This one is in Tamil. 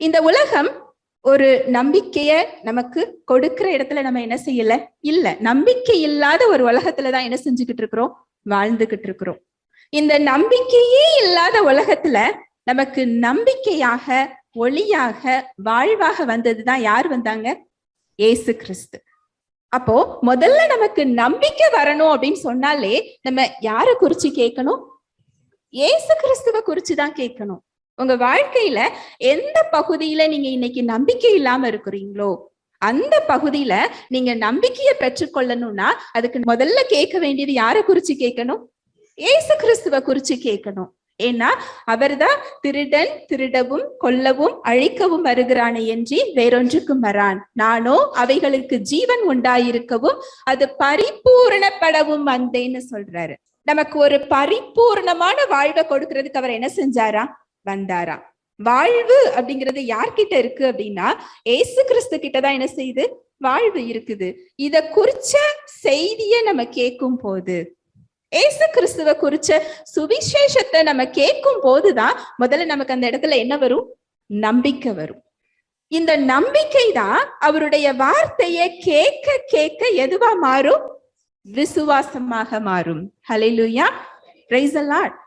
இந்த உலகம் ஒரு நம்பிக்கைய நமக்கு கொடுக்கிற இடத்துல நம்ம என்ன செய்யல? இல்ல, நம்பிக்கை இல்லாத ஒரு உலகத்துலதான் என்ன செஞ்சுக்கிட்டு இருக்கிறோம்? வாழ்ந்துகிட்டு இருக்கிறோம். இந்த நம்பிக்கையே இல்லாத உலகத்துல நமக்கு நம்பிக்கையாக, ஒளியாக, வாழ்வாக வந்ததுதான் யார் வந்தாங்க? இயேசு கிறிஸ்து. அப்போ முதல்ல நமக்கு நம்பிக்கை வரணும் அப்படின்னு சொன்னாலே நம்ம யாரை குறிச்சு கேட்கணும்? இயேசு கிறிஸ்துவ குறிச்சுதான் கேட்கணும். உங்க வாழ்க்கையில எந்த பகுதியில நீங்க இன்னைக்கு நம்பிக்கை இல்லாம இருக்கிறீங்களோ அந்த பகுதியில நீங்க நம்பிக்கையை பெற்றுக்கொள்ளணும்னா அதுக்கு முதல்ல கேட்க வேண்டியது யாரை குறிச்சு கேட்கணும்? இயேசு கிறிஸ்துவ குறிச்சு கேட்கணும். ஏன்னா அவர்தான் திருடன் திருடவும் கொல்லவும் அழிக்கவும் வருகிறானே என்று வேறொன்றுக்கும் வரான், நானோ அவைகளுக்கு ஜீவன் உண்டாயிருக்கவும் அது பரிபூரணப்படவும் வந்தேன்னு சொல்றாரு. நமக்கு ஒரு பரிபூர்ணமான வாழ்வை கொடுக்கறதுக்கு அவர் என்ன செஞ்சாரா? வந்தாரா. வாழ்வு அப்படிங்கிறது யார்கிட்ட இருக்கு அப்படின்னா ஏசு கிறிஸ்து கிட்டதான் என்ன செய்யுது? வாழ்வு இருக்குது. இத குறிச்ச செய்திய நம்ம கேட்கும் போது, ஏசு கிறிஸ்துவ குறிச்ச சுவிசேஷத்தை நம்ம கேட்கும் போதுதான் முதல்ல நமக்கு அந்த இடத்துல என்ன வரும்? நம்பிக்கை வரும். இந்த நம்பிக்கை தான் அவருடைய வார்த்தையை கேட்க கேட்க எதுவா மாறும்? விசுவாசமாக மாறும். ஹல்லேலூயா, பிரைஸ் தி லார்ட்.